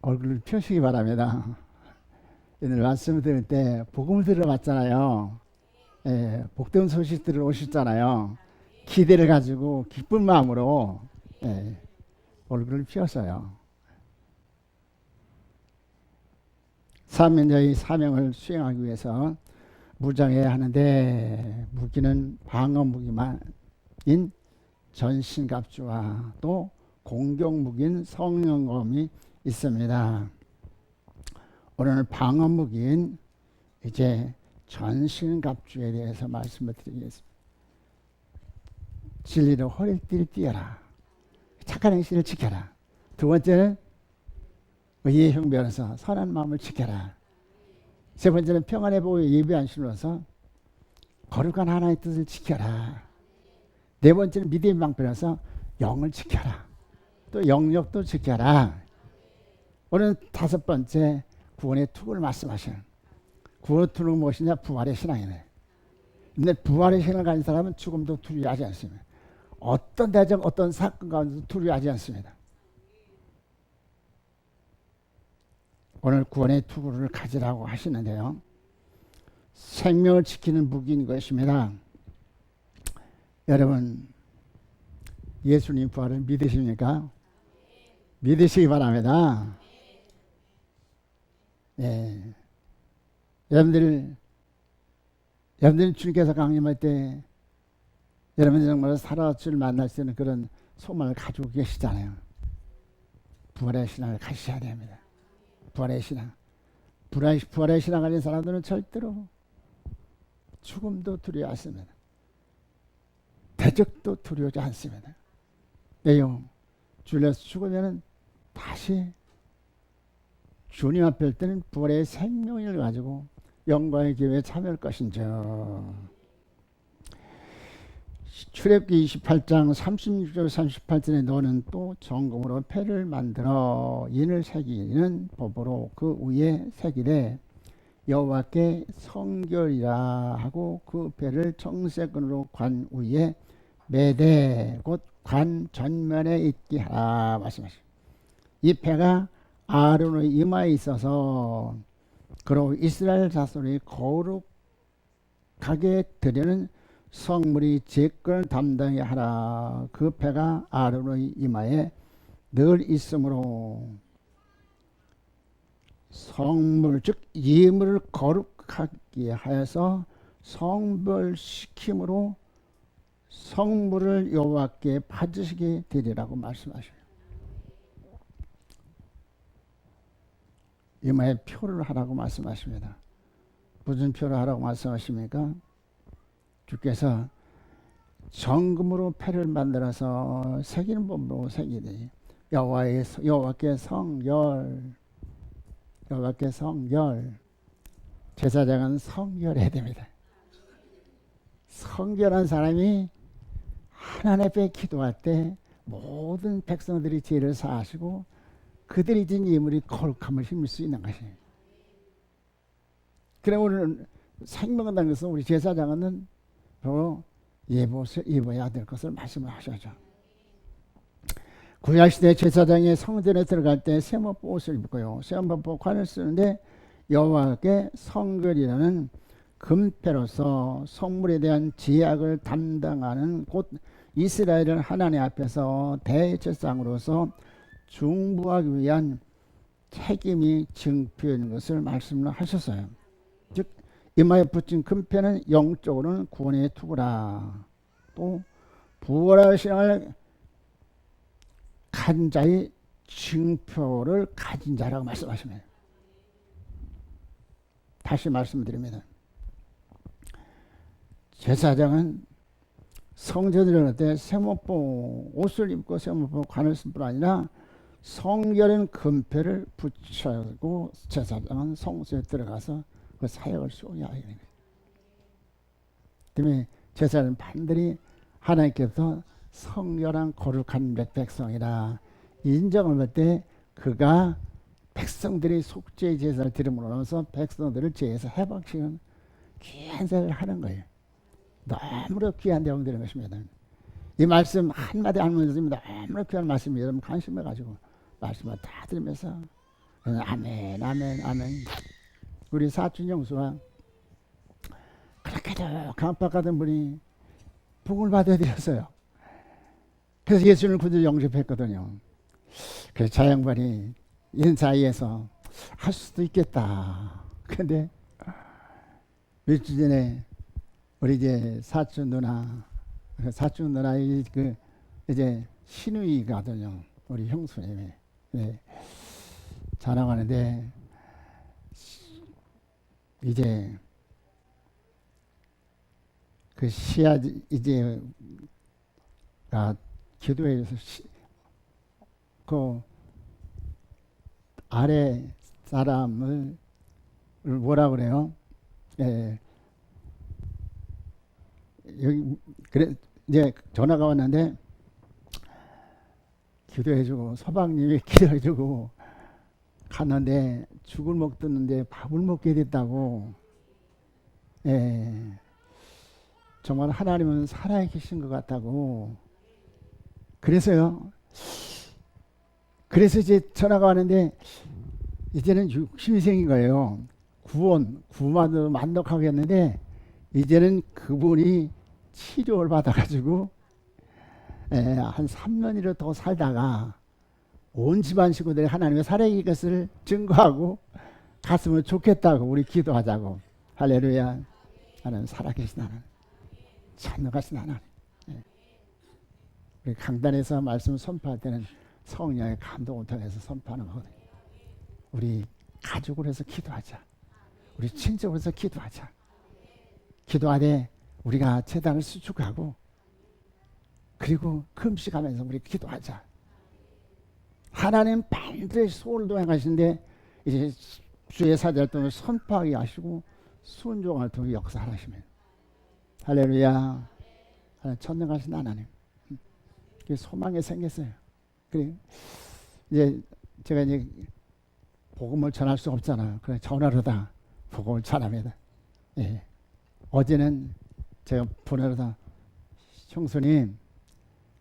얼굴을 펴시기 바랍니다. 오늘 말씀을 들을 때 복음을 들어봤잖아요. 예, 복된 소식 들어오셨잖아요. 기대를 가지고 기쁜 마음으로 예, 얼굴을 펴서요. 사명자의 사명을 수행하기 위해서 무장해야 하는데 무기는 방어 무기만인 전신갑주와 또 공격 무기인 성령검이 있습니다. 오늘 방어 무기인 이제 전신갑주에 대해서 말씀을 드리겠습니다. 진리로 허리띠를 띠어라. 착한 행실을 지켜라. 두 번째는 의의 흉배로서 선한 마음을 지켜라. 세 번째는 평안의 보호 예배한 신으로서 거룩한 하나님의 뜻을 지켜라. 네 번째는 믿음의 방패로서 영을 지켜라. 또 영역도 지켜라. 오늘 다섯 번째 구원의 투구를 말씀하시는 구원의 투구는 무엇이냐? 부활의 신앙이네. 근데 부활의 신앙을 가진 사람은 죽음도 두려워하지 않습니다. 어떤 대적 어떤 사건 가운데도 두려워하지 않습니다. 오늘 구원의 투구를 가지라고 하시는데요. 생명을 지키는 무기인 것입니다. 여러분 예수님 부활을 믿으십니까? 믿으시기 바랍니다. 예. 여러분들 주님께서 강림할 때 여러분 정말 살아줄 만날 수 있는 그런 소망을 가지고 계시잖아요. 부활의 신앙을 가셔야 됩니다. 부활의 신앙. 부활의 신앙 가진 사람들은 절대로 죽음도 두려워하지 않습니다. 대적도 두려워하지 않습니다. 왜요? 주님께서 죽으면 다시 주님 앞에 올 때는 부활의 생명을 가지고 영광의 기회에 참여할 것인죠. 출애굽기 28장 36절 38절에 너는 또 정금으로 패를 만들어 인을 새기는 법으로 그 위에 새기되 여호와께 성결이라 하고 그 패를 청색끈으로 관 위에 매대 곧 관 전면에 있게 하라 말씀하십니다. 이 패가 아론의 이마에 있어서 그로 이스라엘 자손이 거룩하게 드리는 성물이 제걸 담당해 하라. 그 패가 아론의 이마에 늘 있으므로 성물 즉 예물을 거룩하게 하여서 성별시킴으로 성물을 여호와께 받으시게 되리라고 말씀하셔요. 이마에 표를 하라고 말씀하십니다. 무슨 표를 하라고 말씀하십니까? 주께서 정금으로 패를 만들어서 새기는 법으로 새기되 여호와께 성결 제사장은 성결해야 됩니다. 성결한 사람이 하나님 앞에 기도할 때 모든 백성들이 죄를 사하시고 그들이 진 예물이 거룩함을 힘을 수 있는 것이에요. 그래 오늘 생명을 담는 것은 우리 제사장은 바로 입어야 될 것을 말씀을 하셔죠. 구약시대 제사장이 성전에 들어갈 때 세모포 옷을 입고요. 세모포 관을 쓰는데 여호와께 성결이라는 금패로서 성물에 대한 제약을 담당하는 곧 이스라엘은 하나님 앞에서 대제사장으로서 중보하기 위한 책임이 증표인 것을 말씀을 하셨어요. 즉 이마에 붙인 금패는 영적으로는 구원의 투구라. 또 부활의 신앙을 가진 자의 증표를 가진 자라고 말씀하십니다. 다시 말씀드립니다. 제사장은 성전에 들어갈 때 세모포 옷을 입고 세모포 관을 쓸 뿐 아니라 성결한 금패를 붙이고 제사장은 성소에 들어가서 그 사역을 수행해야 합니다. 때문에 제사장은 반드시 하나님께서 성결한 거룩한 백성이라 인정을 받을 때 그가 백성들이 속죄의 제사를 드림으로써 백성들을 죄에서 해방시키는 귀한 사역을 하는 거예요. 너무나 귀한 내용 되는 것입니다. 이 말씀 한마디 하면서 너무나 귀한 말씀이 여러분 관심을 가지고 말씀을 다 들으면서 아멘, 아멘, 아멘. 우리 사촌 형수가 그렇게도 강박하던 분이 복을 받아들였어요. 그래서 예수님을 구주 영접했거든요. 그래서 저 양반이 이런 사이에서 할 수도 있겠다. 근데 며칠 전에 우리 이제 사촌 누나 그 이제 시누이거든요. 우리 형수님이. 네. 자랑하는데 이제 그 시아 이제가 기도해서 그 아래 사람을 뭐라 그래요? 예. 여기 그래 이제 전화가 왔는데 기도해주고 서방님이 기도해주고 갔는데 죽을 먹었는데 밥을 먹게 됐다고. 예. 정말 하나님은 살아계신 것 같다고. 그래서요. 그래서 이제 전화가 왔는데 이제는 60생인 거예요. 구원만으로 만족하겠는데 이제는 그분이 치료를 받아가지고 한 3년이라도 더 살다가 온 집안 식구들이 하나님의 살아계신 것을 증거하고 갔으면 좋겠다고 우리 기도하자고. 할렐루야. 하나님 살아계신 하나님, 전능하신 하나님. 우리 강단에서 말씀 선포할 때는 성령의 감동을 통해서 선포하는 거거든요. 우리 가족으로 해서 기도하자. 우리 친척으로 해서 기도하자. 기도하되 우리가 제단을 수축하고 그리고 금식하면서 우리 기도하자. 하나님 반드시 소원을 도행하시는데 이제 주의 사자를 통해 선포하게 하시고 순종을 통해 역사하시면 할렐루야. 전능하신 하나님. 소망이 생겼어요. 그래 이제 제가 이제 복음을 전할 수 없잖아요. 그래 전화로 다 복음을 전합니다. 예. 어제는 제가 전화로 다 형수님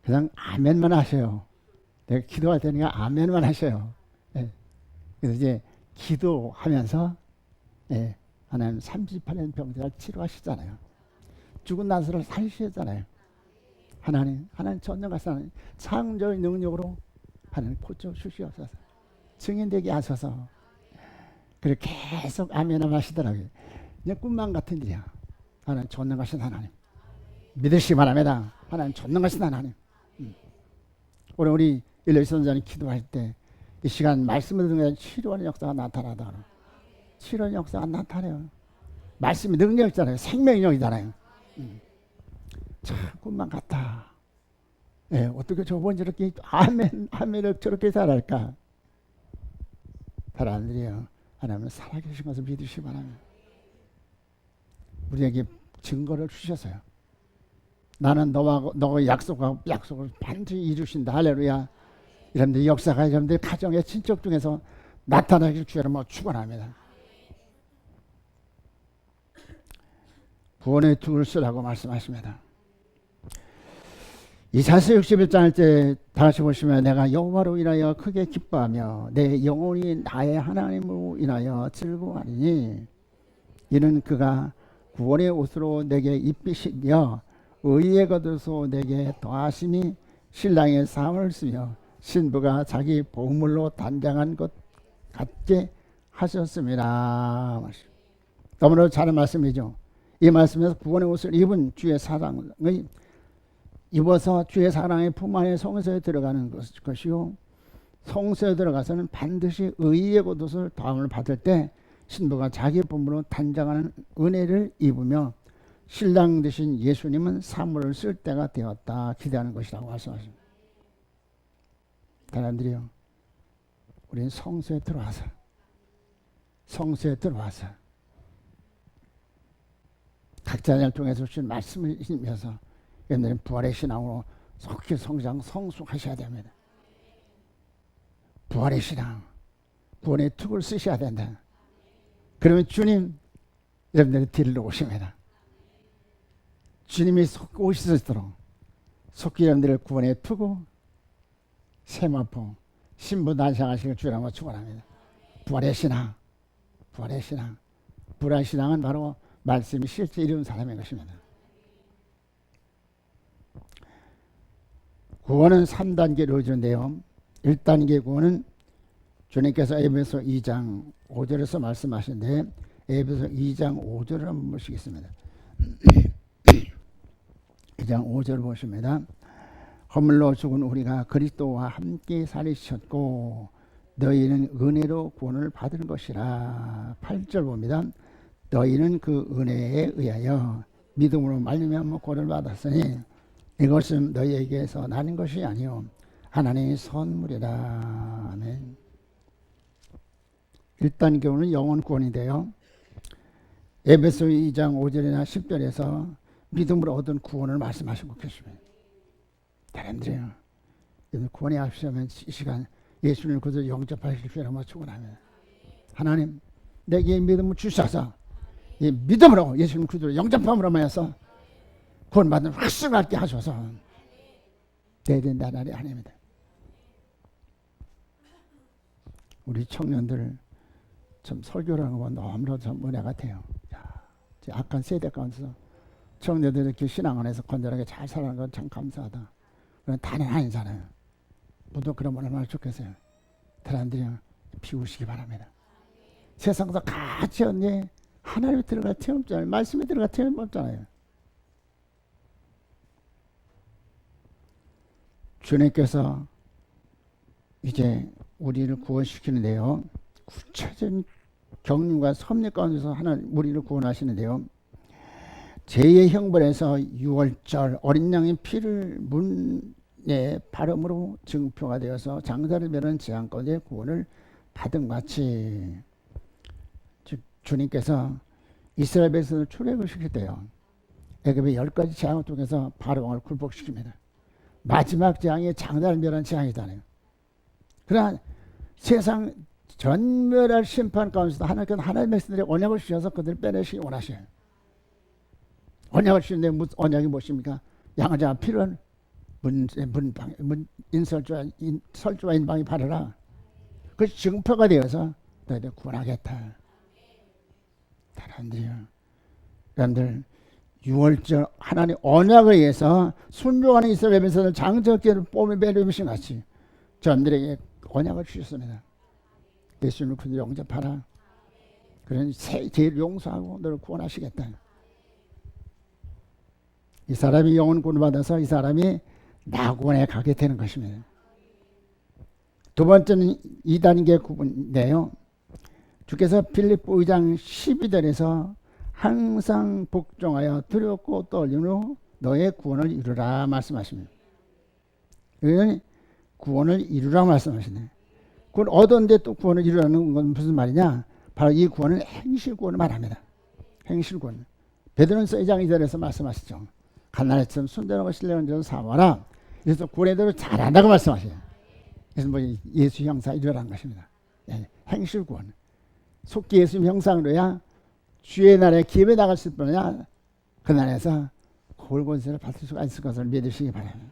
그냥 아멘만 하셔요. 내가 기도할 테니까 아멘만 하셔요. 예. 그래서 이제 기도하면서 예. 하나님 38년 병자를 치료하시잖아요. 죽은 나사로를 살리셨잖아요. 하나님 전능하신 하나님 창조의 능력으로 하나님 고쳐 주시옵소서. 증인되게 하셔서 그래 계속 아멘 하시더라고요. 그냥 꿈만 같은 일이야. 하나님 전능하신 하나님 믿으시기 바랍니다. 하나님 전능하신 하나님. 오늘 우리 일레 선자님 기도할 때 이 시간 말씀을 듣는 치료하는 역사가 나타나다. 치료하는 역사가 나타나요. 말씀이 능력이잖아요. 생명력이잖아요. 참 꿈만 같다. 예, 어떻게 저번 저렇게 아멘을 저렇게 잘할까? 사람들이요. 하나님은 살아계신 것을 믿으시기 바랍니다. 우리에게 증거를 주셨어요. 나는 너와 약속을 반드시 이루신다. 할렐루야. 여러분들 역사가 여러분들 가정의 친척 중에서 나타나길 주여로 축원합니다. 구원의 툴을 쓰라고 말씀하십니다. 이사야 61장 때 다시 보시면 내가 여호와로 인하여 크게 기뻐하며 내 영혼이 나의 하나님으로 인하여 즐거워하리니 이는 그가 구원의 옷으로 내게 입히시며 의의 겉옷으로 내게 더하심이 신랑의 삶을 쓰며 신부가 자기 보물로 단장한 것 같게 하셨습니다. 너무나 잘한 말씀이죠. 이 말씀에서 구원의 옷을 입은 주의 사랑의 입어서 주의 사랑의 품 안에 성소에 들어가는 것이요 성소에 들어가서는 반드시 의의 겉옷을 다음을 받을 때 신부가 자기 보물로 단장하는 은혜를 입으며 신랑 되신 예수님은 사물을 쓸 때가 되었다 기대하는 것이라고 말씀하십니다. 사람들이요, 우리는 성소에 들어와서 각자를 통해서 주신 말씀을 읽으면서 여러분들은 부활의 신앙으로 속히 성장 성숙하셔야 됩니다. 부활의 신앙, 구원의 툭을 쓰셔야 된다. 그러면 주님 여러분들의 뒤를 오십니다. 주님이 속 오시도록 속히 여러분들을 구원에 두고 세마포 신부 단장하시길 주라고 축원합니다. 부활의 신앙, 부활의 신앙. 부활의 신앙은 바로 말씀이 실제 이루는 사람의 것입니다. 구원은 3단계로 이루어진데요. 1단계 구원은 주님께서 에베소 2장 5절에서 말씀하시는데 에베소 2장 5절을 한번 보시겠습니다. 2장 5절 보십니다. 허물로 죽은 우리가 그리스도와 함께 살리셨고 너희는 은혜로 구원을 받은 것이라. 8절 봅니다. 너희는 그 은혜에 의하여 믿음으로 말미암아 구원을 받았으니 이것은 너희에게서 나는 것이 아니요 하나님의 선물이라. 아멘. 1단 교훈은 영혼 구원인데요. 에베소 2장 5절이나 10절에서 믿음으로 얻은 구원을 말씀하시고 계십니다. 여러분들이요, 구원이 앞서면 이 시간 예수님을 그저 영접하십시오라고 축원합니다. 하나님, 내게 믿음을 주셔서 이 믿음으로 예수님 그리스도를 영접함으로 말해서 구원받는 확신을 갖게 하셔서 내일은 나날이 아닙니다. 우리 청년들 좀 설교라는 건 너무나 좀 은혜 같아요. 악한 세대 가운데서 청년들이 이렇게 신앙 안에서 건전하게 잘 살아가는 건 참 감사하다. 그건 다는 아니잖아요. 모두 그러면 얼마나 좋겠어요. 사람들이 비우시기 바랍니다. 세상에서 같이 언니 하나님에 들어갈 체험 없잖아요. 말씀에 들어갈 체험 없잖아요. 주님께서 이제 우리를 구원시키는데요. 구체적인 경륜과 섭리 가운데서 하나님 우리를 구원하시는데요. 제2의 형벌에서 유월절 어린 양의 피를 문에 바름으로 증표가 되어서 장사를 멸한 재앙 가운데 구원을 받은 것 같이 주님께서 이스라엘 백성을 출애굽을 시킬 때요. 애굽의 10가지 재앙을 통해서 바로왕을 굴복시킵니다. 마지막 재앙이 장사를 멸한 재앙이잖아요. 그러나 세상 전멸할 심판 가운데서 하나님께서 하나님의 백성들의 언약을 주셔서 그들을 빼내시기 원하셔요. 언약을 주시는데 언약이 무엇입니까? 양자 피를 설주와 인방이 바르라. 그 증표가 되어서 너희들 구원하겠다. 여러분들 6월절 하나님 언약에 의해서 순종하는 이스라엘 백성을 장적기를 뽐에 매려주신 같이 저들에게 언약을 주셨습니다. 예수님을 그들 영접하라. 그런 죄를 용서하고 너를 구원하시겠다. 이 사람이 영혼 구원을 받아서 이 사람이 낙원에 가게 되는 것입니다. 두 번째는 2단계 구분인데요. 주께서 필립보 2장 12절에서 항상 복종하여 두렵고 떨린 후 너의 구원을 이루라 말씀하십니다. 여기는 구원을 이루라 말씀하시네. 구원 얻었는데 또 구원을 이루라는 건 무슨 말이냐? 바로 이 구원은 행실 구원을 말합니다. 행실 구원. 베드로전서 2장 2절에서 말씀하시죠. 가나안처럼 순전하고 신령한 자를 삼아라. 그래서 구원의 대로 잘한다고 말씀하셔요. 그래서 뭐 예수 형상 이루라는 것입니다. 행실 구원. 속기 예수 형상으로야 주의 날에 기업에 나갔을 뿐이야 그 날에서 골곤세를 받을 수가 있을 것을 믿으시기 바랍니다.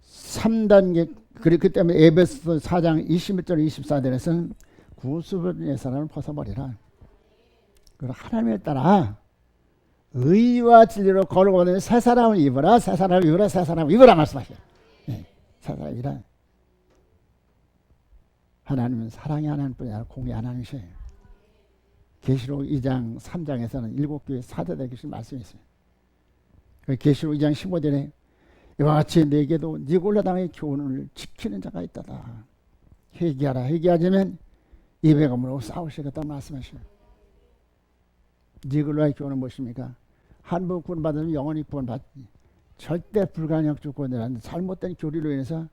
3단계 그렇기 때문에 에베소 4장 21절 24절에서는 구수분의 사람을 벗어버리라. 그리고 하나님에 따라 의와 진리로 걸어오는 새 사람을 입어라. 새 사람을 입어라. 새 사람을 입어라 말씀하셔요. 새 사람을 입어라. 하나님은 사랑이 하나님뿐이 아니라 공의 하나님이셔요. 계시록 2장 3장에서는 7교회 사도들에게 주신 말씀이 있어요. 계시록 2장 15절에 이와 같이 내게도 니골라 당의 교훈을 지키는 자가 있다다. 회개하라. 회개하자면 예배감으로 싸우시겠다 말씀하셔요. 니골라의 교훈은 무엇입니까? 한 번 구원받으면 영원히 구원받지. 절대 불가능적 조건이라는 잘못된 교리로 인해서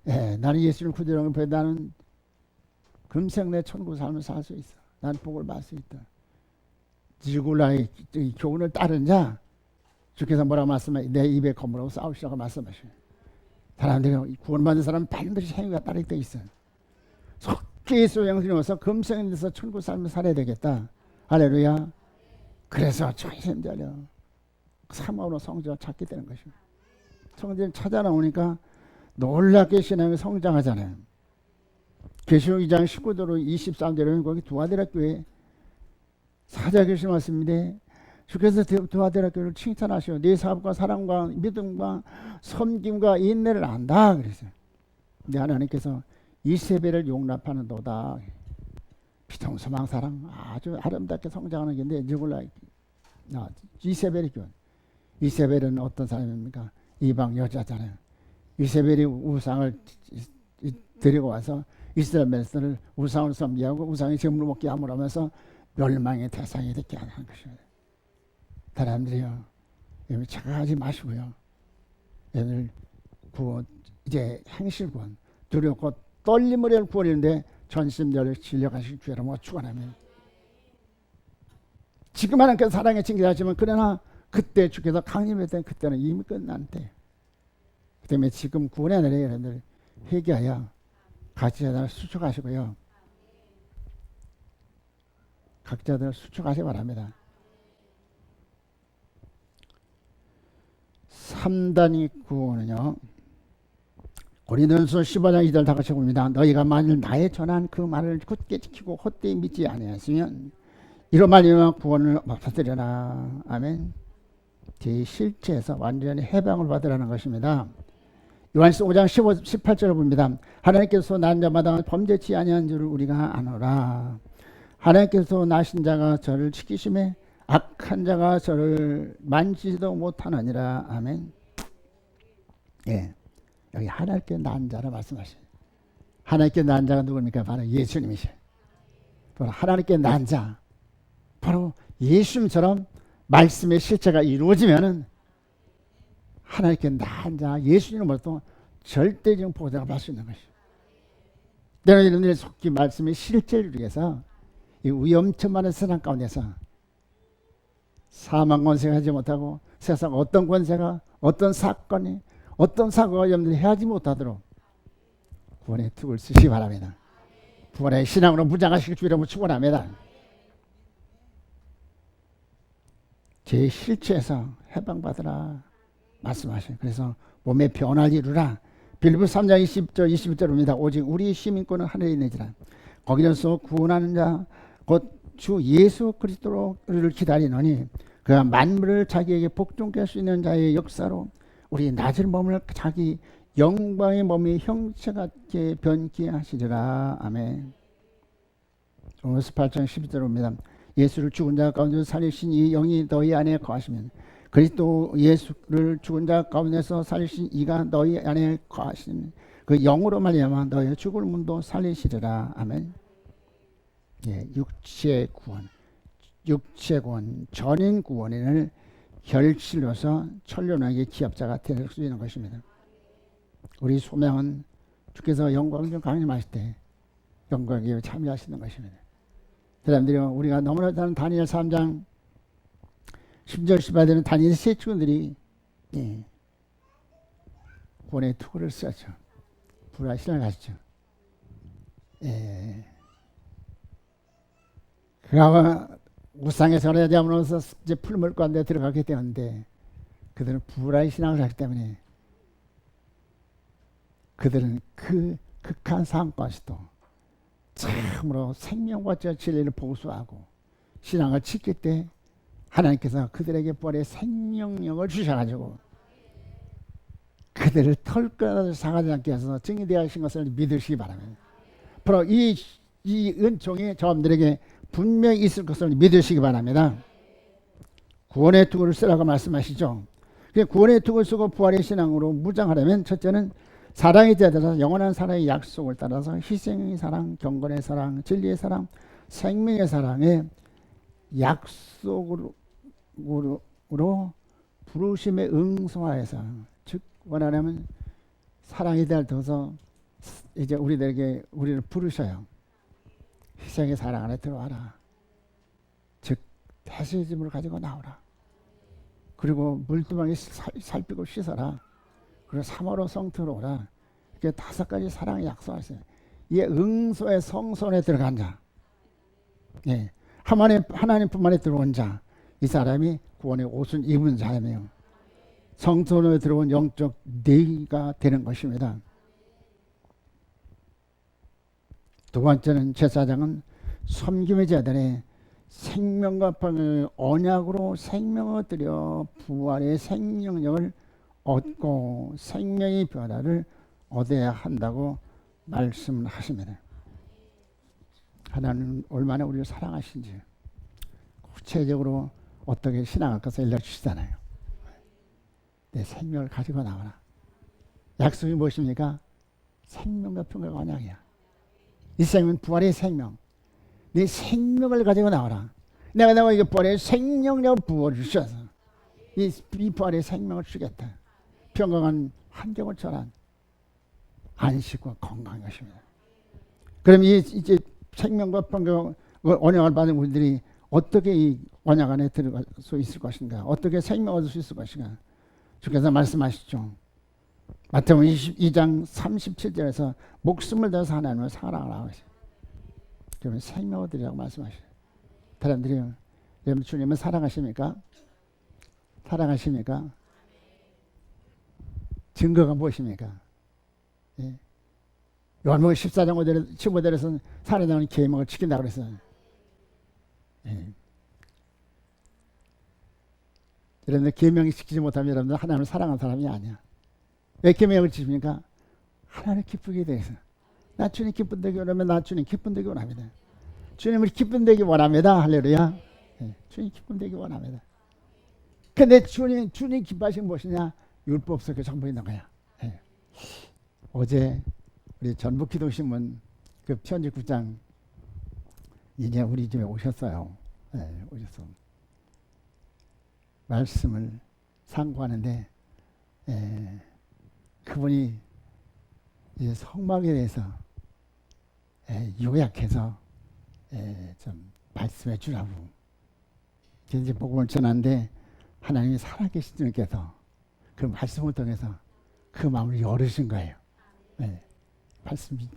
나는 예수를 구주라고 해 나는 금생 내 천국 삶을 살 수 있어. 난 복을 받을 수 있다. 니골라의 교훈을 따른 자 주께서 뭐라고 말씀하시죠? 내 입에 거물하고 싸우시라고 말씀하셔요. 사람들이 구원받은 사람은 반드시 행위가 따르게 돼 있어요. 속히 예수 영생이 와서 금생에서 천국 삶을 살아야 되겠다. 할렐루야. 그래서 전심전력 사모로 성전을 찾게 되는 것입니다. 성전을 찾아 나오니까 놀랍게 신앙이 성장하잖아요. 계시록 2장 19도로 23절에는 거기 두아디라교회 사자 계신 말씀인데 주께서 두아디라교회를 칭찬하시오. 네 사업과 사랑과 믿음과 섬김과 인내를 안다 그랬어요. 근데 하나님께서 이세벨을 용납하는도다. 비통소망 사랑 아주 아름답게 성장하는 건데 누굴라 이세벨이 교회. 이세벨은 어떤 사람입니까? 이방 여자잖아요. 이세벨이 우상을 데리고 와서 이스라엘 백성을 우상을 섬기게 하고 우상의 제물을 먹게 하므로면서 멸망의 대상이 되게 하는 것입니다. 사람들이요, 여러분 착각하지 마시고요. 여러분 구원 이제 행실구원, 두렵고 떨림으로 구원인데 전심전을 진력하실 주여라 뭐 축원하면. 지금 하나님께서 사랑에 칭찬하시면 그러나 그때 주께서 강림했던 그때는 이미 끝난 때. 그 때문에 지금 구원의 날에 여러분들 회개하여 각자들 수축하시고요. 각자들 수축하시 바랍니다. 3단위 구원은요. 고린도전서 15장 2절 다 같이 봅니다. 너희가 만일 나의 전한 그 말을 굳게 지키고 헛되이 믿지 아니하시면 이로 말미암아 구원을 받으리라. 아멘. 제 실체에서 완전히 해방을 받으라는 것입니다. 요한서 5장 18절을 봅니다. 하나님께서 난 자마다 범죄치 아니한 줄을 우리가 아노라. 하나님께서 나신 자가 저를 지키심에 악한 자가 저를 만지지도 못하느니라. 아멘. 예, 여기 하나님께 난 자라 말씀하시죠. 하나님께 난 자가 누굽니까? 바로 예수님이시죠. 바로 하나님께 난 자, 바로 예수님처럼 말씀의 실체가 이루어지면은 하나님께 난 자, 예수님으로부터 절대적인 보좌가 받을 수 있는 것이죠. 내가 이런들 속히 말씀의 실체를 위해서 이 위험천만한 세상 가운데서 사망 권세가 하지 못하고 세상 어떤 권세가 어떤 사건이 어떤 사고가 여러분들이 해하지 못하도록 구원의 툭을 쓰시기 바랍니다. 구원의 신앙으로 무장하시길 주의로 축원합니다. 제 실체에서 해방받으라 말씀하셔요. 그래서 몸의 변화를 이루라. 빌립보 3장 20절 21절입니다. 오직 우리 시민권은 하늘에 있느니라. 거기서 구원하는 자 곧 주 예수 그리스도를 기다리노니 그가 만물을 자기에게 복종케 할 수 있는 자의 역사로 우리 낮은 몸을 자기 영광의 몸의 형체같게 변케 하시리라. 아멘. 로마서 8장 12절입니다. 예수를 죽은 자 가운데서 살리신 이 영이 너희 안에 거하시면 그리스도 예수를 죽은 자 가운데서 살리신 이가 너희 안에 거하신 그 영으로 말미암아 너희 죽을 몸도 살리시리라. 아멘. 예, 육체 구원, 전인 구원인을 결실로서 천륜하게 기업자가 될 수 있는 것입니다. 우리 소명은 주께서 영광 좀 강림하실 때 영광에 참여하시는 것입니다. 사람들이 우리가 너무나 잘 아는 다니엘 3장 10절 18절은 다니엘 세 친구들이 구원의 투구를 썼죠. 불화 신을 가시죠. 그가 우상에 절하지 않으면서 이제 풀물 가운데 들어가게 되었는데 그들은 불화의 신앙을 하기 때문에 그들은 그 극한 상황 가운데서도 참으로 생명과 진리를 보수하고 신앙을 지킬 때 하나님께서 그들에게 부활의 생명력을 주셔가지고 그들을 털끝을 상하지 않게 해서 증인되어 하신 것을 믿으시기 바랍니다. 바로 이 은총이 저분들에게 분명히 있을 것을 믿으시기 바랍니다. 구원의 투구를 쓰라고 말씀하시죠. 구원의 투구를 쓰고 부활의 신앙으로 무장하려면 첫째는 사랑에 대해서 영원한 사랑의 약속을 따라서 희생의 사랑, 경건의 사랑, 진리의 사랑, 생명의 사랑의 약속으로 부르심에 응송하여서 즉 원하려면 사랑에 대해서 이제 우리를 부르셔요. 희생의 사랑 안에 들어와라. 즉 배설짐을 가지고 나오라. 그리고 물두멍에 살피고 씻어라. 그리고 사모로 성토로 오라. 이렇게 5가지 사랑의 약속하세요. 이 응소의 성소에 들어간 자, 하나님뿐만에 들어온 자, 이 사람이 구원의 옷을 입은 자이며 성소에 들어온 영적 내가 되는 것입니다. 두 번째는 제사장은 섬김의 제단에 생명과 평강을 언약으로 생명을 드려 부활의 생명력을 얻고 생명의 변화를 얻어야 한다고 말씀하십니다. 하나님은 얼마나 우리를 사랑하신지 구체적으로 어떻게 신앙할 것을 알려주시잖아요. 내 생명을 가지고 나와라. 약속이 무엇입니까? 생명과 평강의 언약이야. 이 생명은 부활의 생명. 네 생명을 가지고 나와라. 내가 이게 부활의 생명력 부어를 주셔서 이 부활의 생명을 주겠다. 평강한 환경을 전한 안식과 건강인 것입니다. 그럼 이제 생명과 평강 언약을 받은 우리들이 어떻게 이 언약 안에 들어갈 수 있을 것인가? 어떻게 생명을 얻을 수 있을 것인가? 주께서 말씀하시죠. 마태복음 22장 37절에서 목숨을 다해서 하나님을 사랑하라고 하시죠. 그러면 생명을 드리라고 말씀하시죠. 사람들이 여러분 주님을 사랑하십니까? 사랑하십니까? 증거가 무엇입니까? 예. 요한복음 14장 15절에서는 살아나는 계명을 지킨다고 그랬어요. 예. 여러분들 계명을 지키지 못하면 여러분들 하나님을 사랑하는 사람이 아니야. 왜 계명을 지킵니까? 하나님을 기쁘게 대해서. 나 주님 기쁜 되기 원하면 나 주님 기쁜 되기 원합니다. 주님을 기쁜 되기 원합니다. 할렐루야. 예. 주님 기쁜 되기 원합니다. 근데 주님 기뻐하신 무엇이냐? 율법 속에 전부 있는 거야. 예. 어제 우리 전북기도신문 그 편집국장 이제 우리 집에 오셨어요. 예, 오셨어. 말씀을 상고하는데 그분이 이제 성막에 대해서 요약해서 좀 말씀해 주라고. 이제 복음을 전하는데 하나님이 살아계신 분께서 그 말씀을 통해서 그 마음을 열으신 거예요. 말씀이.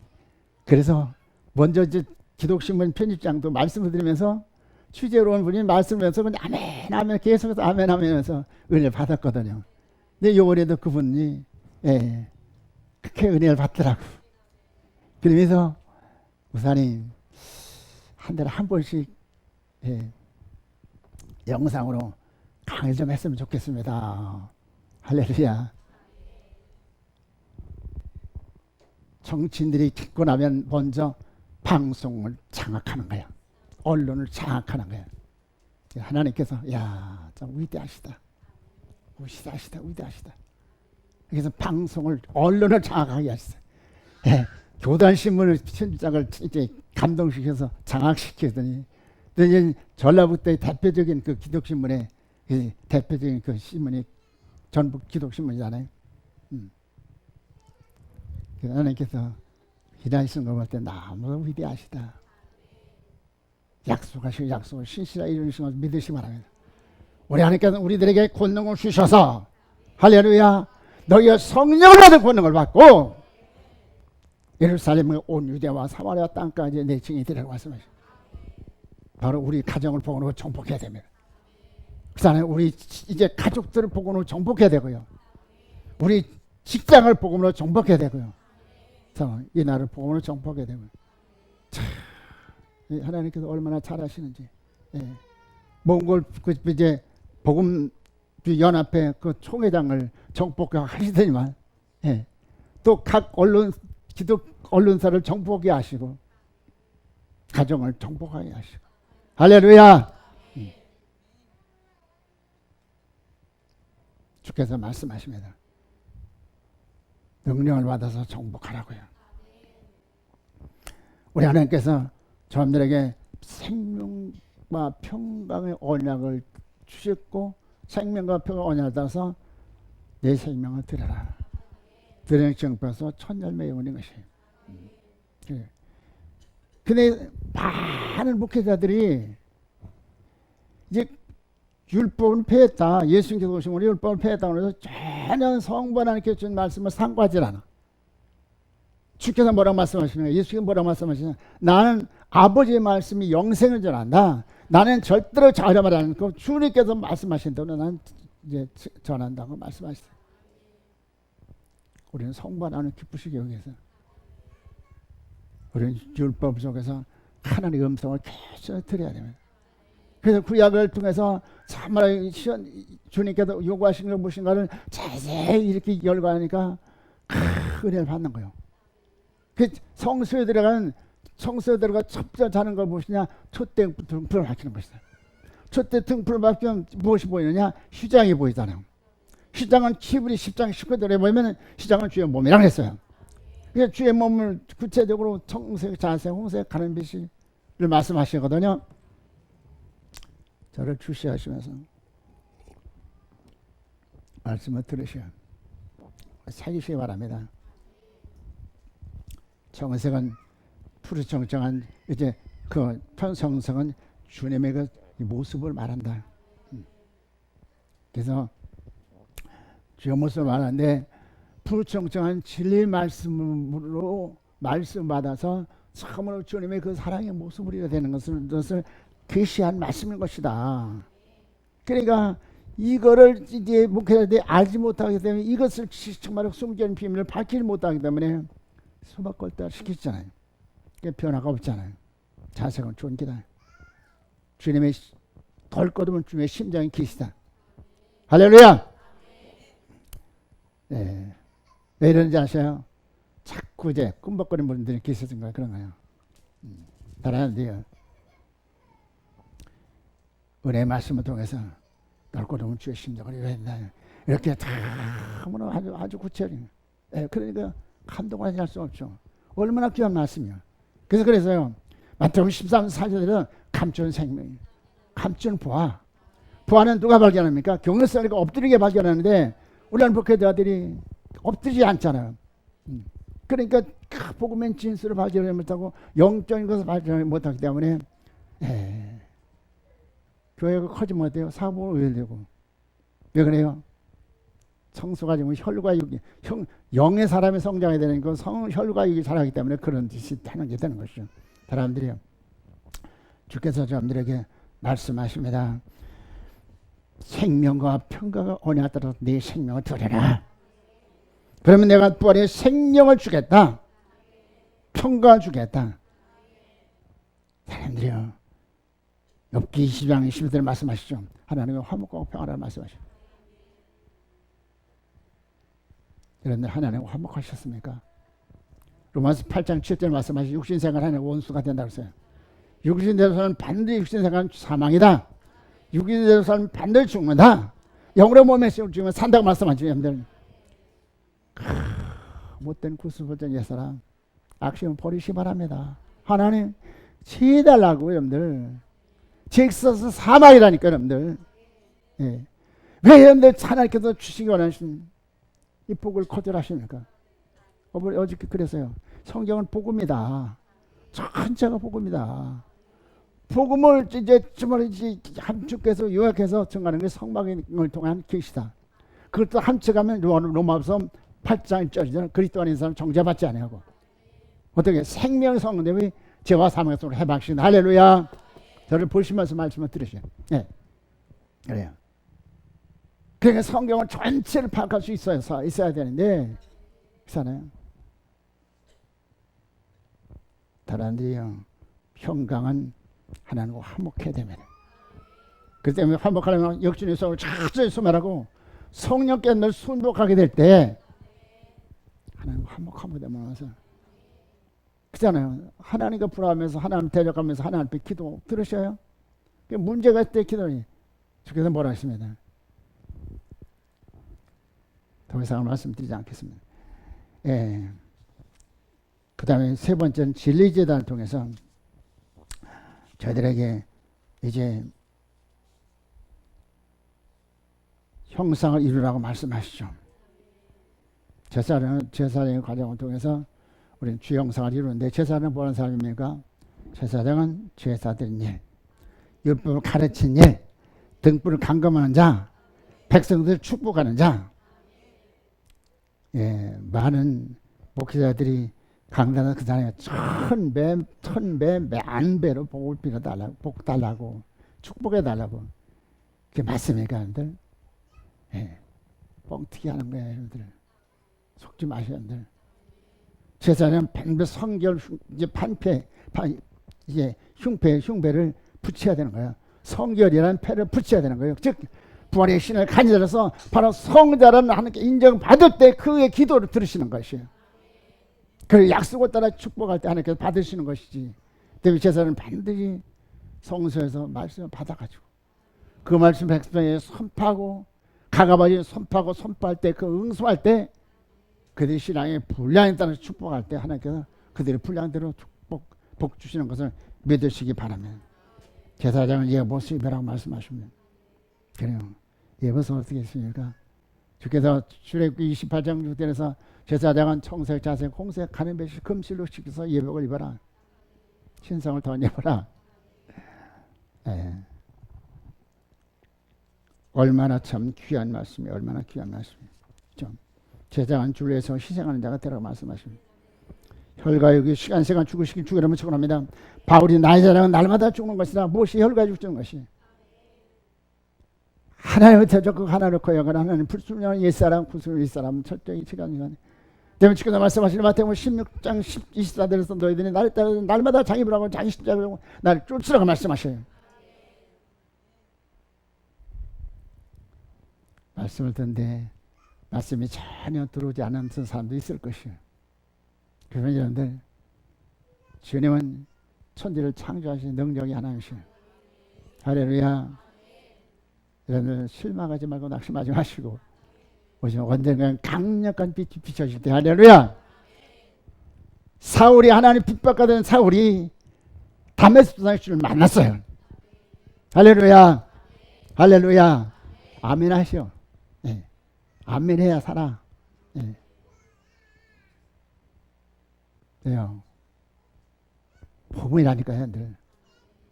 그래서 먼저 이제 기독신문 편집장도 말씀을 드리면서 취재로 온 분이 말씀하면서 그냥 아멘 아멘 계속해서 아멘 하면서 은혜를 받았거든요. 근데 요번에도 그분이 그렇게 은혜를 받더라고. 그러면서 우사님 한 달에 한 번씩 영상으로 강의 좀 했으면 좋겠습니다. 할렐루야. 정치인들이 듣고 나면 먼저 방송을 장악하는 거야. 언론을 장악하는 거야. 하나님께서 야, 참 위대하시다. 위대하시다. 그래서 방송을 언론을 장악하게 하셨어요. 교단신문을 편집장을 이제 감동시켜서 장악시키더니 이제 전라북도의 대표적인 그 기독신문의 대표적인 그 신문이 전북 기독신문이잖아요. 하나님께서 일하시는 걸 볼 때 너무 위대하시다. 약속하시고 약속을 신실하게 이루시는 것을 믿으시기 바랍니다. 우리 하나님께서 우리들에게 권능을 주셔서 할렐루야 너희가 성령을 받은 권능을 받고 예루살렘의 온 유대와 사마리아 땅까지 내 증인이 되라고 말씀하시죠. 바로 우리 가정을 복음으로 정복해야 됩니다. 그 다음에 우리 이제 가족들을 복음으로 정복해야 되고요. 우리 직장을 복음으로 정복해야 되고요. 이 나라를 복음으로 정복해야 되고요. 참, 하나님께서 얼마나 잘하시는지. 몽골 이제 복음 연합회 그 총회장을 정복하시더니만 또 각 기독 언론사를 정복하게 하시고 가정을 정복하게 하시고 할렐루야. 주께서 말씀하십니다. 능력을 받아서 정복하라고요. 우리 하나님께서 저놈들에게 생명과 평강의 언약을 주셨고 생명과 평강의 언약을 따라서 내 생명을 드려라. 드리는 정표서 천열매 영원인 것이에요. 근데 많은 목회자들이 이제 율법은 폐했다. 예수님께서 오신 우리 율법을 폐했다고 해서 전혀 성부 하나님께 준 말씀을 상고하지 않아. 주께서 뭐라고 말씀하시냐? 예수님께서 뭐라고 말씀하시냐? 나는 아버지의 말씀이 영생을 전한다. 나는 절대로 자유하지 않고 주님께서 말씀하신 대로 나는 이제 전한다고 말씀하시다. 우리는 성부 하나님 기쁘시게 여기서 우리는 율법 속에서 하나님의 음성을 계속 들어야 됩니다. 그래서 구약을 통해서 정말 주님께서 요구하신 것 무엇인가를 자세히 이렇게 열거하니까 큰 은혜를 받는 거예요. 그 성소에 들어가 첫 번째 하는 걸 무엇이냐? 촛대 등불을 밝히는 것이다. 촛대 등불을 밝히면 무엇이 보이느냐? 휘장이 보이잖아요. 휘장은 히브리 10장 19절에 보면 휘장은 주의 몸이라고 했어요. 그래서 주의 몸을 구체적으로 청색, 자색, 홍색, 가는 빛을 말씀하시거든요. 저를 주시하시면서 말씀을 들으시오. 살리시기 바랍니다. 청색은 푸르청청한 이제 그 편성성은 주님의 그 모습을 말한다. 그래서 주의 모습을 말하는데 푸르청청한 진리 말씀으로 말씀 받아서 참으로 주님의 그 사랑의 모습을 되는 것을 계시한 말씀인 것이다. 그러니까 이거를 이제 목회자들이 알지 못하기 때문에 이것을 정말 숨겨진 비밀을 밝히지 못하기 때문에 수박걸다 시키잖아요. 변화가 없잖아요. 자세는 존귀다. 주님의 덜 거두면 주님의 심장이 기시다. 할렐루야. 네. 왜 이런지 아세요? 자꾸 이제 꿈벅거리는 분들이 계시던 거예요. 그런 거예요. 잘하는데요. 은혜의 말씀을 통해서 덜 거두면 주의 심장을 이해한다. 이렇게 다 아주 구체적인. 그러니까 감동하지 할 수 없죠. 얼마나 귀한 말씀이야. 그래서요. 마태복음 13, 4절에는 감춘 생명, 감춘 부하. 부하는 누가 발견합니까? 경외성이가 엎드리게 발견하는데 우리는 목회자들이 엎드리지 않잖아요. 그러니까 복음의 진수를 발견하지 못하고 영적인 것을 발견하지 못하기 때문에 교회가 커지지 못해요. 사고가 오열되고. 왜 그래요? 성소가 지금 혈과육이 영의 사람이 성장해야 되는 거 혈과육이 자라기 때문에 그런 짓이 하는 게 되는 것이죠. 사람들이요. 주께서 저들에게 말씀하십니다. 생명과 평강과 언약에 따라서 네 생명을 드려라. 그러면 내가 부활의 생명을 주겠다. 평강을 주겠다. 사람들이요. 욥기 20장 21절에 말씀하시죠. 하나님의 화목과 평화를 말씀하시죠. 여러분들 하나님 화목하셨습니까? 로마서 8장 7절 말씀하시죠. 육신생활 하나님 원수가 된다고 했어요. 육신대로 사는 반드시 육신생활은 사망이다. 육신대로 사는 반드시 죽는다. 영으로 몸에 죽으면 산다고 말씀하시죠. 여러분들. 못된 구슬보전 옛사람 악심은 버리시 바랍니다. 하나님 지혜달라고 여러분들. 죄 있어서 사망이라니까 여러분들. 예. 왜 여러분들 하나님께서 주시기 원하신 이 복을 거절하십니까? 어저께 그랬어요. 성경은 복음이다. 전체가 복음이다. 복음을 이제 정말 함축해서 요약해서 정하는 게 성막을 통한 계시다. 그것도 함축하면 로마서 8장 1절이잖아요. 그리스도 안에 있는 사람 정죄받지 아니하고 어떻게 생명 성령님이 죄와 사망의 손으로 해방시킨 할렐루야. 저를 보시면서 말씀을 들으세요. 네. 그래요. 그러니까 성경을 전체를 파악할 수 있어야 되는데 그렇잖아요. 사람들이요. 평강은 하나님과 화목해야 됩니다. 그렇기 때문에 화목하려면 역진의 속을 철저히 소멸하고 성령께 늘 순복하게 될 때 하나님과 화목하게 되면서 그렇잖아요. 하나님과 불화하면서 하나님 대적하면서 하나님 앞에 기도 들으셔요? 문제가 있을 때 기도니 주께서 뭐라 하십니다. 더 이상 말씀드리지 않겠습니다. 예. 그 다음에 세 번째는 진리제단을 통해서 저희들에게 이제 형상을 이루라고 말씀하시죠. 제사장의 과정을 통해서 우리는 주 형상을 이루는데 제사장은 뭐하는 사람입니까? 제사장은 제사 드린 일, 율법을 가르친 일, 등불을 감금하는 자, 백성들을 축복하는 자. 예, 많은 목회자들이 강단에서 그 사람이 천배, 만배로 복을 빌어달라고, 복 달라고, 축복해달라고. 그게 맞습니까, 여러분들? 예, 뻥튀기 하는 거예요, 여러분들. 속지 마셔요, 여러분들. 제사장은 반드시 성결 이제 이제 흉배를 붙여야 되는 거예요. 성결이라는 패를 붙여야 되는 거예요. 즉 부활의 신을 간절해서 바로 성자라는 하나님께 인정받을 때 그의 기도를 들으시는 것이에요. 그리고 약속을 따라 축복할 때 하나님께서 받으시는 것이지. 때문에 제사는 반드시 성소에서 말씀을 받아가지고 그 말씀 백성에 선포하고 가가버리 선포하고 선포할 때 그 응수할 때 그들의 신앙의 분량에 따라서 축복할 때 하나님께서 그들의 분량대로 복 주시는 것을 믿으시기 바랍니다. 제사장은 예보수입이라고 말씀하시면 그래요. 예보서 어떻게 했습니까? 주께서 출애굽기 28장 6절에서 제사장은 청색, 자색, 홍색, 가는 배실, 금실로 시켜서 예복을 입어라. 신상을 덧입어라. 예. 얼마나 참 귀한 말씀이 얼마나 귀한 말씀이에요. 제사장은 주를 위해서 희생하는 자가 되라고 말씀하십니다. 혈과육이 시간 죽으시길 주기름을 축원합니다. 바울이 나의 자랑은 날마다 죽는 것이라. 무엇이 혈과육 죽는 것이? 하나님을 대적하고 하나님을 거역하는 하나님 불순종하는 옛사람 구속의 옛사람 철저히 시간이간 때문에 주께서 말씀하시는 마태복음 16장 24절에서 너희들이 나를 따라 날마다 자기 부하고 자기 십자가를 지고 나를 쫓으라고 말씀하셔요. 말씀을 듣는데 말씀이 전혀 들어오지 않는 사람도 있을 것이에요. 그러면 여러분들 주님은 천지를 창조하신 능력이 하나님이시에요. 할렐루야. 여러분들 실망하지 말고 낙심하지 마시고 보시면 언젠간 강력한 빛이 비춰질 때 할렐루야. 사울이 하나님 핍박받은 사울이 다메스크 사람을 만났어요. 할렐루야. 할렐루야. 아멘 하시오. 네. 아멘 해야 살아. 네. 네요. 복음이라니까요. 여러분들.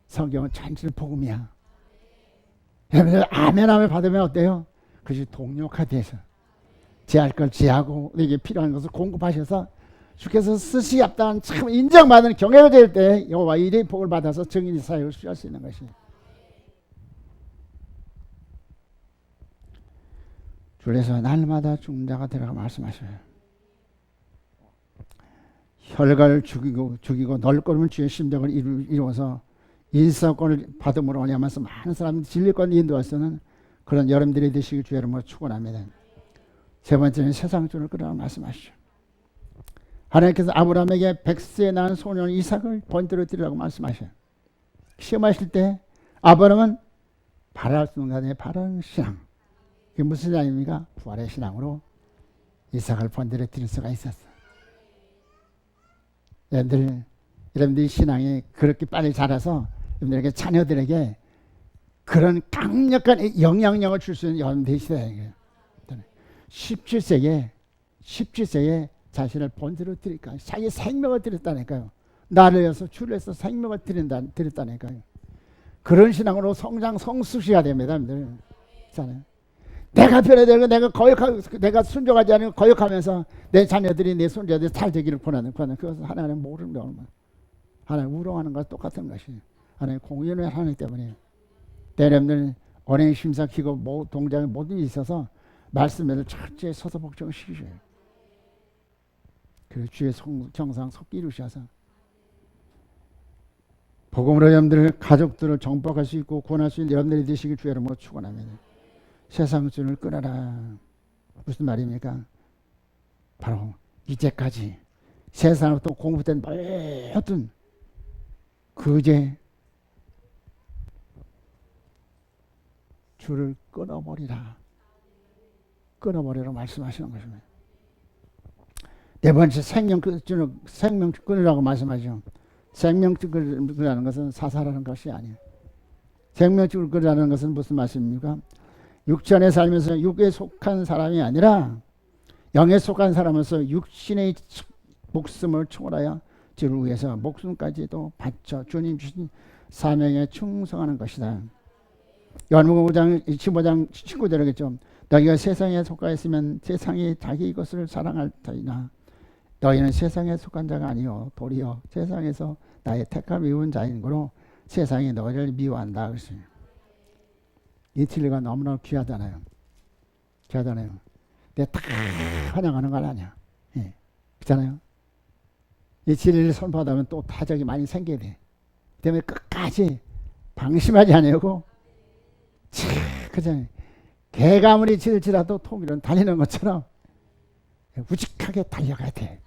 성경은 전체를 복음이야. 여러분들 아멘하면 받으면 어때요? 그것이 동력화 돼서 제할 걸 제하고 내게 필요한 것을 공급하셔서 주께서 쓰시 합당한 참 인정받는 경외가 될 때 여호와 이레의 복을 받아서 정인이 사역을 수할 수 있는 것이. 주께서 날마다 죽는 자가 되라고 말씀하셔요. 혈과를 죽이고 널걸음을 주의 심정을 이루어서 인사권을 받음으로 원하면서 많은 사람들이 진리권 인도할 수 있는 그런 여러분들이 되시길 주의 이름으로 축원합니다. 세 번째는 세상주를 끌어라 말씀하시죠. 하나님께서 아브라함에게 100세에 낳은 소년 이삭을 번제로 드리라고 말씀하셔요. 시험하실 때 아브라함은 바랄 수 있는 바른 신앙. 그게 무슨 신앙입니까? 부활의 신앙으로 이삭을 번제로 드릴 수가 있었어. 여러분들이 신앙이 그렇게 빨리 자라서 여러분들에게 자녀들에게 그런 강력한 영향력을 줄 수 있는 여러분들이 있어야 해요. 17세에 자신을 번제로 드릴까? 자기 생명을 드렸다니까요. 나를 위해서 주를 위해서 생명을 드렸다니까요. 그런 신앙으로 성숙시가 됩니다. 여러분들. 내가 변해되고 내가 순종하지 않으면 거역하면서 내 자녀들이 내 손자들이 잘 되기를 권하는 그것은 하나님 모르는 거 하나님 우롱하는 것과 똑같은 것이에요. 하나님 공연을 하기 때문에 여러분들 언행 심사 기고 동작에 모든 일이 있어서 말씀을 철저히 서서 복종시키셔요. 그래서 주의 정상 속기 이루셔서 복음으로 여러분들 가족들을 정복할 수 있고 구원할 수 있는 여러분들이 되시길 주의 이름으로 축원합니다. 세상 주를 끊어라. 무슨 말입니까? 바로 이제까지 세상으로부터 공급된 모든 그제 줄을 끊어버리라. 끊어버리라고 말씀하시는 것입니다. 네 번째 생명 끊으라고 말씀하죠. 생명 끊으라는 것은 사살하는 것이 아니에요. 생명 끊으라는 것은 무슨 말씀입니까? 육천에 살면서 육에 속한 사람이 아니라 영에 속한 사람으로서 육신의 목숨을 초월하여 주를 위해서 목숨까지도 바쳐 주님 주신 사명에 충성하는 것이다. 요한복음 5장 15장 19절이겠죠. 너희가 세상에 속하 있으면 세상이 자기 것을 사랑할 터이나 너희는 세상에 속한 자가 아니요 도리어 세상에서 나의 택함을 입은 자인 거로 세상이 너희를 미워한다. 이 진리가 너무나 귀하잖아요. 내가 다 환영하는 건 아니야. 예. 그렇잖아요. 이 진리를 선포하다면 또 타적이 많이 생겨야 돼. 그 때문에 끝까지 방심하지 않으려고 그냥 개가 아무리 짖을지라도 통일은 달리는 것처럼 우직하게 달려가야 돼.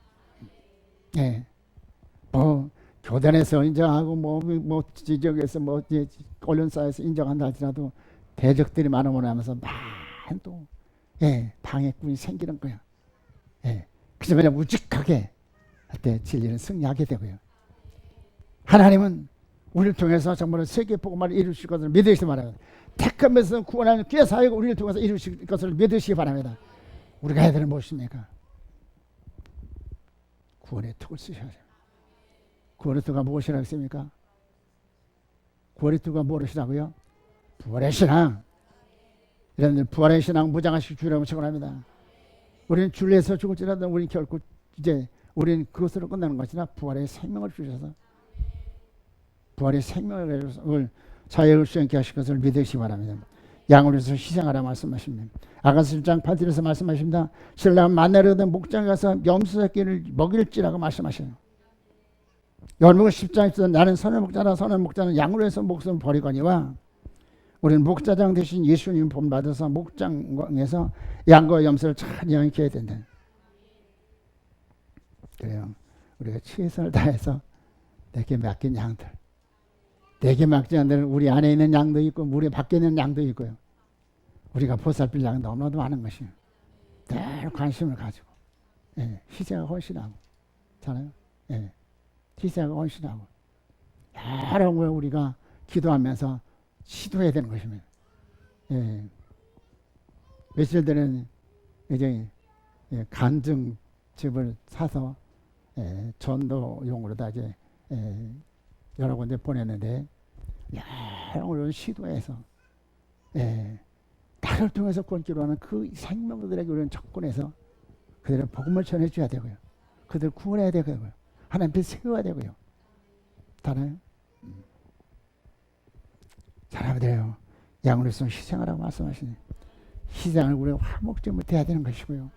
예. 뭐 교단에서 인정하고 뭐 지적에서 뭐 언론사에서 인정한다 할지라도 대적들이 많으면 하면서 많은 또 방해꾼이 생기는 거야. 그래서 그냥 우직하게 그때 진리는 승리하게 되고요. 하나님은 우리를 통해서 정말 세계 복음을 이루실 것을 믿으시기 바랍니다. 택하면서 구원하는 귀한 사역을 우리를 통해서 이루실 것을 믿으시기 바랍니다. 우리가 해야 되는 무엇입니까? 구원의 턱을 쓰셔야 돼요. 구원의 턱가 무엇이라고 했습니까? 구원의 턱가 무엇이라고요? 부활의 신앙. 여러분들 부활의 신앙 무장하시기 주라고 축원합니다. 우리는 주에서 죽을지라도 우리는 결코 이제 우리는 그것으로 끝나는 것이 아니라 부활의 생명을 주셔서 부활의 생명을 사역을 수행케 하실 것을 믿으시기 바랍니다. 양을 위해서 희생하라 말씀하십니다. 아가서 1장 8절에서 말씀하십니다. 신랑은 만나려던 목장에 가서 염소 새끼를 먹일지라고 말씀하셔요. 열무가 10장에서 나는 선을 목자라 선을 목자는 양을 위해서 목숨을 버리거니와 우리는 목자장 대신 예수님 본받아서 목장에서 양과 염소를 잘 지켜야 된다. 그래요. 우리가 최선을 다해서 내게 맡긴 양들, 내게 맡긴 양들은 우리 안에 있는 양도 있고 우리 밖에 있는 양도 있고요. 우리가 보살필 양이 너무나도 많은 것이에요. 늘 관심을 가지고 희생하고 헌신하고 잖아요. 희생하고 헌신하고 여러 걸 우리가 기도하면서 시도해야 되는 것입니다. 며칠 전에는 이제 간증집을 사서 전도용으로다 이제 여러 군데 보냈는데 여러 걸 시도해서 나를 통해서 구원기로 하는 그 생명들에게 우리는 접근해서 그들의 복음을 전해줘야 되고요. 그들을 구원해야 되고요. 하나님 앞에 세워야 되고요. 다나요? 잘하면 양으로서 희생하라고 말씀하시네. 희생을 우리가 화목지 못해야 되는 것이고요.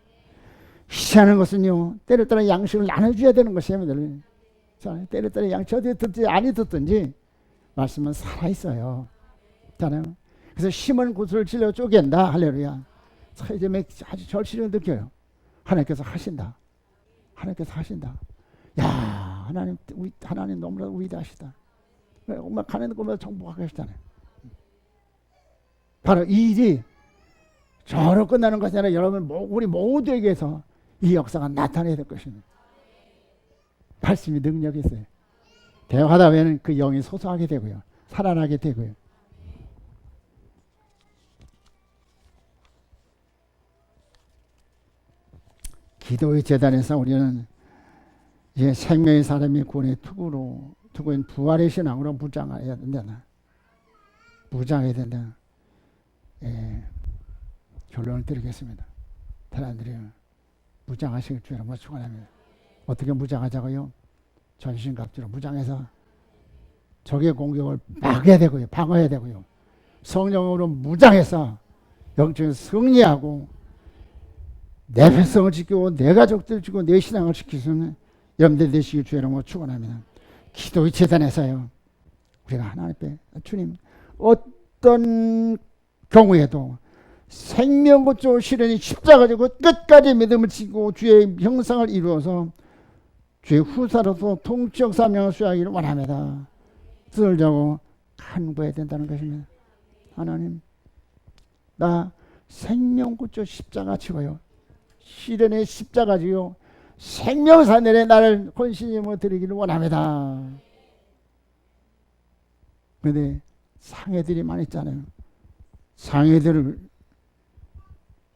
희생하는 것은요, 때를 따라 양식을 나눠줘야 되는 것입니다. 때를 따라 양식 어디 듣든지 아니 듣든지 말씀은 살아있어요. 잖아요. 그래서 심은 곳을 찔러 쪼갠다. 할렐루야. 이제 아주 절실히 느껴요. 하나님께서 하신다. 하나님께서 하신다. 야, 하나님 너무나도 위대하시다. 엄마 가는 곳마다 정복하게 하시잖아요. 바로 이 일이 저로 끝나는 것이 아니라 여러분 우리 모두에게서 이 역사가 나타나야 될 것입니다. 말씀이 능력이 있어요. 대화하다 보면 그 영이 소소하게 되고요. 살아나게 되고요. 기도의 재단에서 우리는 이제 생명의 사람이 구원의 투구인 부활의 신앙으로 무장해야 된다. 무장해야 된다. 결론을 드리겠습니다. 사람들이 무장하시길 주여 축원합니다. 어떻게 무장하자고요? 전신갑주로 무장해서 적의 공격을 막아야 되고요. 방어해야 되고요. 성령으로 무장해서 영적인 승리하고 내 백성을 지키고 내 가족들을 지키고 내 신앙을 지킬 수 있는 여러분들 되시길 주여 축원합니다. 기도의 재단에서요. 우리가 하나님 앞에 주님 어떤 경우에도 생명고조 실현이 십자가 지고 끝까지 믿음을 지키고 주의 형상을 이루어서 주의 후사로서 통치적 사명을 수행하기를 원합니다. 뜻을 정하고 간구해야 된다는 것입니다. 하나님, 나 생명고조 십자가 지고요. 실현의 십자가 지고 생명사늘에 나를 혼신임을 드리기를 원합니다. 그런데 상해들이 많이 있잖아요. 상해들을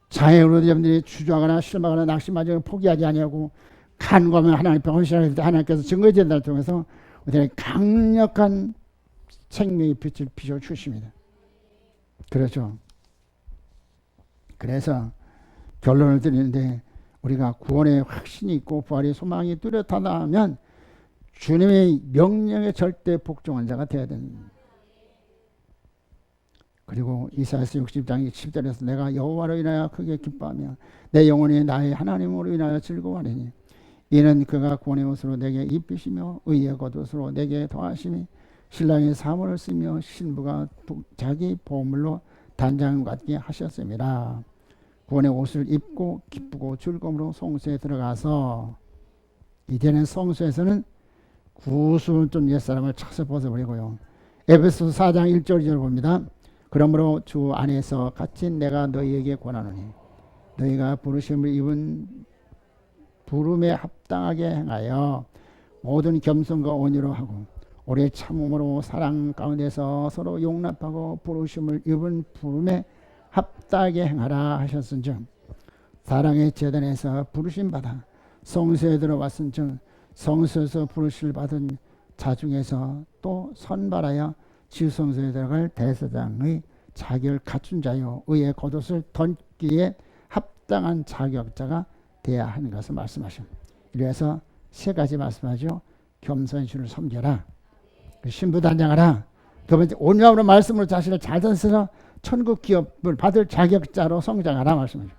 장애으로 여러분들이 주저하거나 실망하거나 낙심하지 포기하지 아니하고 간구하면 하나님 앞에 헌신할 때 하나님께서 증거의 전달을 통해서 우리에게 강력한 생명의 빛을 비춰주십니다. 그렇죠. 그래서 결론을 드리는데 우리가 구원의 확신이 있고 부활의 소망이 뚜렷하다면 주님의 명령에 절대 복종한 자가 되어야 됩니다. 그리고 이사야서 60장 10절에서 내가 여호와로 인하여 크게 기뻐하며 내 영혼이 나의 하나님으로 인하여 즐거워하리니 이는 그가 구원의 옷으로 내게 입히시며 의의 겉옷으로 내게 더하심이 신랑이 사물을 쓰며 신부가 자기 보물로 단장 갖게 하셨습니다. 구원의 옷을 입고 기쁘고 즐거움으로 성소에 들어가서 이제는 성소에서는 구수를 좀 옛사람을 차서 벗어버리고요. 에베소 4장 1절 2절 봅니다. 그러므로 주 안에서 갇힌 내가 너희에게 권하노니 너희가 부르심을 입은 부름에 합당하게 행하여 모든 겸손과 온유로 하고 오래 참음으로 사랑 가운데서 서로 용납하고 부르심을 입은 부름에 합당하게 행하라 하셨은즉 사랑의 제단에서 부르심 받아 성소에 들어왔은즉 성소에서 부르심을 받은 자 중에서 또 선발하여 지성소에 들어갈 대제사장의 자격을 갖춘 자요 의의 겉옷을 던기에 합당한 자격자가 되어야 하는 것을 말씀하십니다. 이래서 세 가지 말씀하죠. 겸손히 주를 섬겨라. 신부 단장하라. 두 번째 온유함으로 말씀으로 자신을 잘 다스려 천국 기업을 받을 자격자로 성장하라 말씀하죠.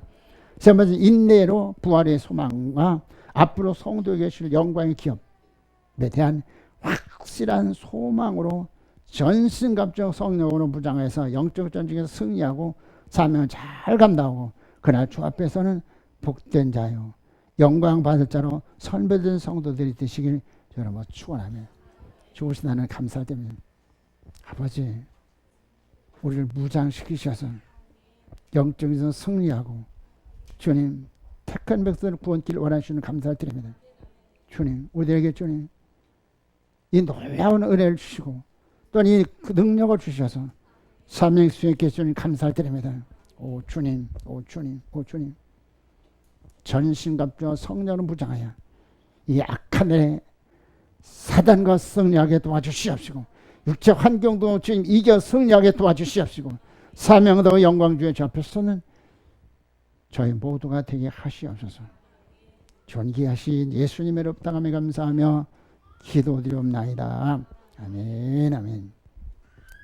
세 번째 인내로 부활의 소망과 앞으로 성도에게 주실 영광의 기업에 대한 확실한 소망으로 전신갑주와 성령으로 무장해서 영적 전쟁에서 승리하고 사명을 잘 감당하고 그날 주 앞에서는 복된 자요 영광 받을 자로 선배된 성도들이 되시길 여러분 축원하며 좋으신 하나님 감사드립니다. 아버지 우리를 무장시키셔서 영적에서 승리하고 주님 택한 백성을 구원길 원하시는 감사를 드립니다. 주님 우리에게 주님 이 놀라운 은혜를 주시고 또 이 능력을 주셔서 사명 수행께 주님 감사를 드립니다. 오 주님 오 주님 오 주님 전신갑주와 성령을 무장하여 이 악한 애 사단과 승리하게 도와주시옵시고 육적 환경도 주님 이겨 승리하게 도와주시옵시고 사명도 영광주의 주 앞에서는 저희 모두가 되게 하시옵소서. 존귀하신 예수님의 롭당함에 감사하며 기도드리옵나이다. 아멘 아멘.